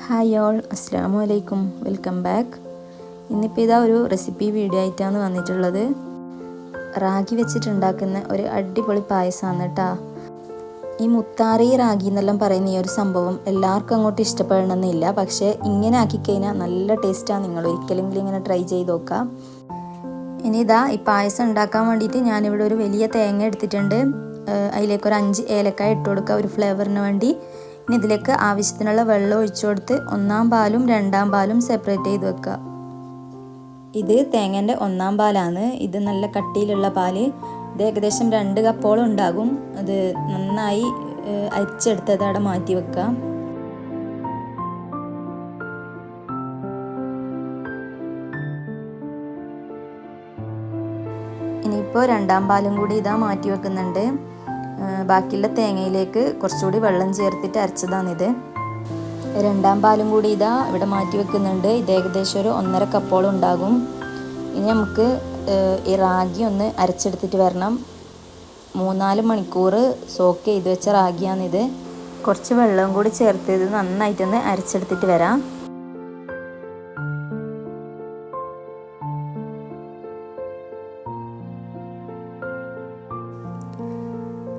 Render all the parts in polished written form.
Hi all, അസ്സലാമു അലൈക്കും, welcome back. ഇന്നിപ്പോൾ ഇതാ ഒരു റെസിപ്പി വീഡിയോ ആയിട്ടാണ് വന്നിട്ടുള്ളത്. റാഗി വെച്ചിട്ടുണ്ടാക്കുന്ന ഒരു അടിപൊളി പായസമാണ് കേട്ടോ. ഈ മുത്താറി റാഗി എന്നെല്ലാം പറയുന്ന ഈ ഒരു സംഭവം എല്ലാവർക്കും അങ്ങോട്ട് ഇഷ്ടപ്പെടണമെന്നില്ല, പക്ഷേ ഇങ്ങനെ ആക്കിക്കഴിഞ്ഞാൽ നല്ല ടേസ്റ്റാണ്. നിങ്ങൾ ഒരിക്കലെങ്കിലും ഇങ്ങനെ ട്രൈ ചെയ്ത് നോക്കാം. ഇനി ഇതാ ഈ പായസം ഉണ്ടാക്കാൻ വേണ്ടിയിട്ട് ഞാനിവിടെ ഒരു വലിയ തേങ്ങ എടുത്തിട്ടുണ്ട്. അതിലേക്ക് ഒരു 5 ഏലക്കായ ഇട്ട് കൊടുക്കുക ഒരു ഫ്ലേവറിന് വേണ്ടി. ഇനി ഇതിലേക്ക് ആവശ്യത്തിനുള്ള വെള്ളം ഒഴിച്ചു കൊടുത്ത് 1-ാം പാലും 2-ാം പാലും സെപ്പറേറ്റ് ചെയ്ത് വെക്കുക. ഇത് തേങ്ങേൻ്റെ 1-ാം പാലാണ്. ഇത് നല്ല കട്ടിയിലുള്ള പാല്. ഇത് ഏകദേശം 2 കപ്പോളം ഉണ്ടാകും. അത് നന്നായി അരിച്ചെടുത്തത് അവിടെ മാറ്റി വെക്കുക. ഇനിയിപ്പോൾ 2-ാം പാലും കൂടി ഇതാ മാറ്റി വെക്കുന്നുണ്ട്. ബാക്കിയുള്ള തേങ്ങയിലേക്ക് കുറച്ചുകൂടി വെള്ളം ചേർത്തിട്ട് അരച്ചതാണിത്. 2-ാം പാലും കൂടി ഇതാ ഇവിടെ മാറ്റി വെക്കുന്നുണ്ട്. ഇത് ഏകദേശം ഒരു 1.5 കപ്പോളം ഉണ്ടാകും. ഇനി നമുക്ക് ഈ റാഗി ഒന്ന് അരച്ചെടുത്തിട്ട് വരണം. 3-4 മണിക്കൂർ സോക്ക് ചെയ്ത് വെച്ച റാഗിയാണിത്. കുറച്ച് വെള്ളം കൂടി ചേർത്ത് ഇത് നന്നായിട്ടൊന്ന് അരച്ചെടുത്തിട്ട് വരാം.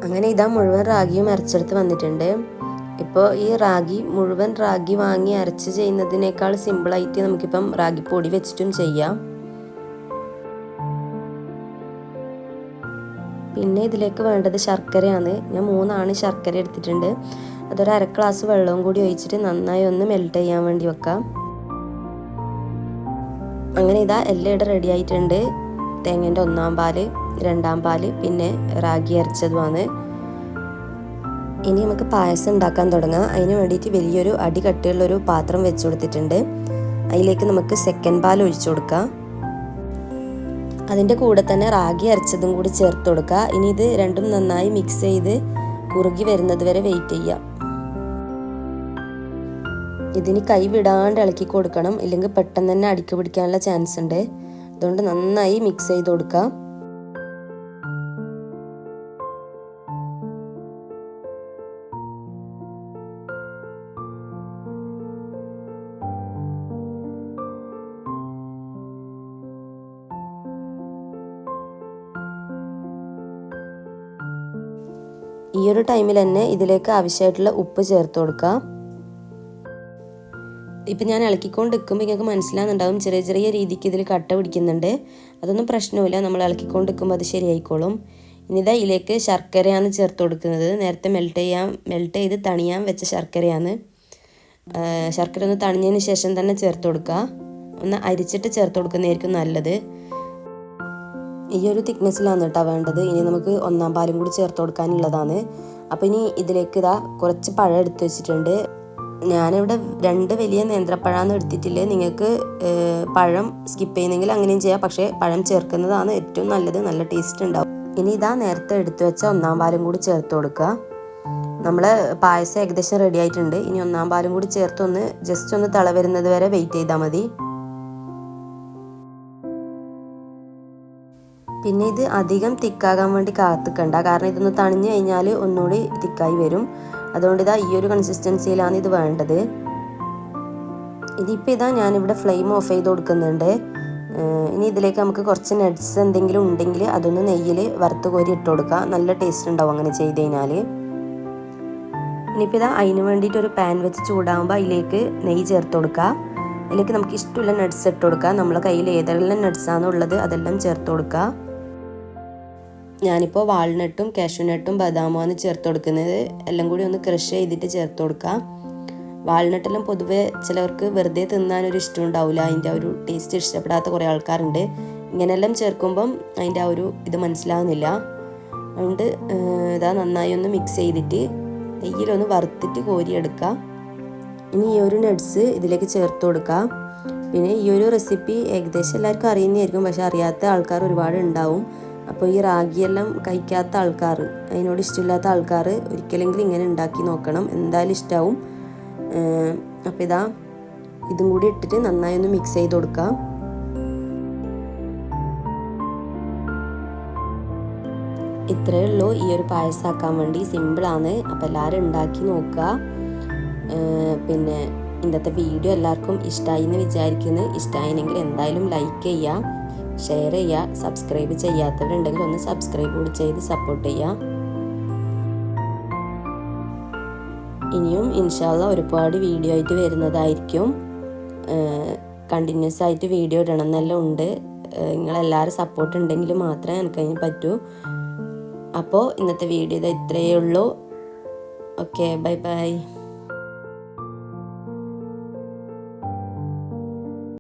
അങ്ങനെ ഇതാ മുഴുവൻ റാഗിയും അരച്ചെടുത്ത് വന്നിട്ടുണ്ട്. ഇപ്പോൾ ഈ മുഴുവൻ റാഗി വാങ്ങി അരച്ച് ചെയ്യുന്നതിനേക്കാൾ സിമ്പിളായിട്ട് നമുക്കിപ്പം റാഗി പൊടി വെച്ചിട്ടും ചെയ്യാം. പിന്നെ ഇതിലേക്ക് വേണ്ടത് ശർക്കരയാണ്. ഞാൻ 3 ആണ് ശർക്കര എടുത്തിട്ടുണ്ട്. അതൊരു 1/2 ഗ്ലാസ് വെള്ളവും കൂടി ഒഴിച്ചിട്ട് നന്നായി ഒന്ന് മെൽറ്റ് ചെയ്യാൻ വേണ്ടി വെക്കാം. അങ്ങനെ ഇതാ എല്ലാം ഇവിടെ റെഡി ആയിട്ടുണ്ട്. തേങ്ങേൻ്റെ 1-ാം പാല്, 2-ാം പാല്, പിന്നെ റാഗി അരച്ചതുമാണ്. ഇനി നമുക്ക് പായസം ഉണ്ടാക്കാൻ തുടങ്ങാം. അതിന് വേണ്ടിയിട്ട് വലിയൊരു അടി കട്ടിയുള്ളൊരു പാത്രം വെച്ച് കൊടുത്തിട്ടുണ്ട്. അതിലേക്ക് നമുക്ക് 2nd പാൽ ഒഴിച്ചു കൊടുക്കാം. അതിൻ്റെ കൂടെ തന്നെ റാഗി അരച്ചതും കൂടി ചേർത്ത് കൊടുക്കുക. ഇനി ഇത് രണ്ടും നന്നായി മിക്സ് ചെയ്ത് കുറുകി വരുന്നത് വരെ വെയിറ്റ് ചെയ്യാം. ഇതിന് കൈ വിടാണ്ട് ഇളക്കി കൊടുക്കണം, ഇല്ലെങ്കിൽ പെട്ടെന്ന് തന്നെ അടിക്ക് പിടിക്കാനുള്ള ചാൻസ് ഉണ്ട്. അതുകൊണ്ട് നന്നായി മിക്സ് ചെയ്ത് കൊടുക്കാം. ഈ ഒരു ടൈമിൽ തന്നെ ഇതിലേക്ക് ആവശ്യമായിട്ടുള്ള ഉപ്പ് ചേർത്ത് കൊടുക്കാം. ഇപ്പം ഞാൻ ഇളക്കിക്കൊണ്ട് നിൽക്കുമ്പോൾ നിങ്ങൾക്ക് മനസ്സിലാകുന്നുണ്ടാവും ചെറിയ ചെറിയ രീതിക്ക് ഇതിൽ കട്ട പിടിക്കുന്നുണ്ട്. അതൊന്നും പ്രശ്നമില്ല, നമ്മൾ ഇളക്കിക്കൊണ്ട് നിൽക്കുമ്പോൾ അത് ശരിയായിക്കോളും. ഇനി ഇതാ ഇതിലേക്ക് ശർക്കരയാണ് ചേർത്ത് കൊടുക്കുന്നത്. നേരത്തെ മെൽറ്റ് ചെയ്ത് തണിയാൻ വെച്ച ശർക്കരയാണ്. ശർക്കര ഒന്ന് തണിഞ്ഞതിന് ശേഷം തന്നെ ചേർത്ത് കൊടുക്കുക. ഒന്ന് അരിച്ചിട്ട് ചേർത്ത് കൊടുക്കുന്നതായിരിക്കും നല്ലത്. ഈ ഒരു തിക്നെസ്സിലാണ് കേട്ടോ വേണ്ടത്. ഇനി നമുക്ക് 1-ാം പാലും കൂടി ചേർത്ത് കൊടുക്കാനുള്ളതാണ്. അപ്പോൾ ഇനി ഇതിലേക്ക് ഇതാ കുറച്ച് പഴം എടുത്ത് വെച്ചിട്ടുണ്ട്. ഞാനിവിടെ 2 വലിയ നേന്ത്രപ്പഴമാണ് എടുത്തിട്ടില്ലേ. നിങ്ങൾക്ക് പഴം സ്കിപ്പ് ചെയ്യുന്നെങ്കിൽ അങ്ങനെയും ചെയ്യാം, പക്ഷേ പഴം ചേർക്കുന്നതാണ് ഏറ്റവും നല്ലത്. നല്ല ടേസ്റ്റ് ഉണ്ടാവും. ഇനി ഇതാ നേരത്തെ എടുത്തു വെച്ച 1-ാം പാലും കൂടി ചേർത്ത് കൊടുക്കുക. നമ്മൾ പായസം ഏകദേശം റെഡി ആയിട്ടുണ്ട്. ഇനി 1-ാം പാലും കൂടി ചേർത്ത് ജസ്റ്റ് ഒന്ന് തിള വരുന്നത് വരെ വെയിറ്റ് ചെയ്താൽ മതി. പിന്നെ ഇത് അധികം തിക്കാകാൻ വേണ്ടി കാത്തിക്കണ്ട, കാരണം ഇതൊന്ന് തണിഞ്ഞു കഴിഞ്ഞാൽ ഒന്നുകൂടി തിക്കായി വരും. അതുകൊണ്ട് ഇതാ ഈ ഒരു കൺസിസ്റ്റൻസിയിലാണ് ഇത് വേണ്ടത്. ഇതിപ്പോൾ ഇതാ ഞാനിവിടെ ഫ്ലെയിം ഓഫ് ചെയ്ത് കൊടുക്കുന്നുണ്ട്. ഇനി ഇതിലേക്ക് നമുക്ക് കുറച്ച് നട്ട്സ് എന്തെങ്കിലും ഉണ്ടെങ്കിൽ അതൊന്ന് നെയ്യിൽ വറുത്ത് കോരി ഇട്ട് കൊടുക്കുക. നല്ല ടേസ്റ്റ് ഉണ്ടാവും അങ്ങനെ ചെയ്ത് കഴിഞ്ഞാൽ. ഇനിയിപ്പോൾ ഇതാ അതിന് വേണ്ടിയിട്ട് ഒരു പാൻ വെച്ച് ചൂടാകുമ്പോൾ അതിലേക്ക് നെയ്യ് ചേർത്ത് കൊടുക്കുക. അതിലേക്ക് നമുക്ക് ഇഷ്ടമുള്ള നട്ട്സ് ഇട്ട് കൊടുക്കുക. നമ്മളെ കയ്യിൽ ഏതെല്ലാം നട്ട്സാണോ ഉള്ളത് അതെല്ലാം ചേർത്ത് കൊടുക്കുക. ഞാനിപ്പോൾ വാൾനട്ടും കാഷ്യൂനട്ടും ബദാമുമാണ് ചേർത്ത് കൊടുക്കുന്നത്. എല്ലാം കൂടി ഒന്ന് ക്രഷ് ചെയ്തിട്ട് ചേർത്ത് കൊടുക്കാം. വാൾനട്ടെല്ലാം പൊതുവെ ചിലവർക്ക് വെറുതെ തിന്നാനൊരു ഇഷ്ടം ഉണ്ടാവില്ല. അതിൻ്റെ ഒരു ടേസ്റ്റ് ഇഷ്ടപ്പെടാത്ത കുറേ ആൾക്കാരുണ്ട്. ഇങ്ങനെയെല്ലാം ചേർക്കുമ്പം അതിൻ്റെ ആ ഒരു ഇത് മനസ്സിലാകുന്നില്ല. അതുകൊണ്ട് ഇതാ നന്നായി ഒന്ന് മിക്സ് ചെയ്തിട്ട് നെയ്യിലൊന്ന് വറുത്തിട്ട് കോരിയെടുക്കുക. ഇനി ഈ ഒരു നട്ട്സ് ഇതിലേക്ക് ചേർത്ത് കൊടുക്കുക. പിന്നെ ഈ ഒരു റെസിപ്പി ഏകദേശം എല്ലാവർക്കും അറിയുന്നതായിരിക്കും, പക്ഷെ അറിയാത്ത ആൾക്കാർ ഒരുപാട് ഉണ്ടാവും. അപ്പോൾ ഈ റാഗിയെല്ലാം കഴിക്കാത്ത ആൾക്കാർ, അതിനോട് ഇഷ്ടമില്ലാത്ത ആൾക്കാർ ഒരിക്കലെങ്കിലും ഇങ്ങനെ ഉണ്ടാക്കി നോക്കണം, എന്തായാലും ഇഷ്ടമാവും. അപ്പോൾ ഇതാ ഇതും കൂടി ഇട്ടിട്ട് നന്നായി ഒന്ന് മിക്സ് ചെയ്ത് കൊടുക്കാം. ഇത്രയേ ഉള്ളൂ ഈ ഒരു പായസം ആക്കാൻ വേണ്ടി. സിമ്പിളാണ്. അപ്പോൾ എല്ലാവരും ഉണ്ടാക്കി നോക്കുക. പിന്നെ ഇന്നത്തെ വീഡിയോ എല്ലാവർക്കും ഇഷ്ടമായി എന്ന് വിചാരിക്കുന്നു. ഇഷ്ടമായെങ്കിൽ എന്തായാലും ലൈക്ക് ചെയ്യുക, ഷെയർ ചെയ്യുക, സബ്സ്ക്രൈബ് ചെയ്യാത്തവരുണ്ടെങ്കിൽ ഒന്ന് സബ്സ്ക്രൈബ് കൂടി ചെയ്ത് സപ്പോർട്ട് ചെയ്യുക. ഇനിയും ഇൻഷാല്ലാ ഒരുപാട് വീഡിയോ ആയിട്ട് വരുന്നതായിരിക്കും. കണ്ടിന്യൂസ് ആയിട്ട് വീഡിയോ ഇടണം എന്നെല്ലാം ഉണ്ട്. നിങ്ങളെല്ലാവരും സപ്പോർട്ട് ഉണ്ടെങ്കിൽ മാത്രമേ എനിക്കതിന് പറ്റൂ. അപ്പോൾ ഇന്നത്തെ വീഡിയോ ഇത്രയേ ഉള്ളൂ. Okay, bye bye.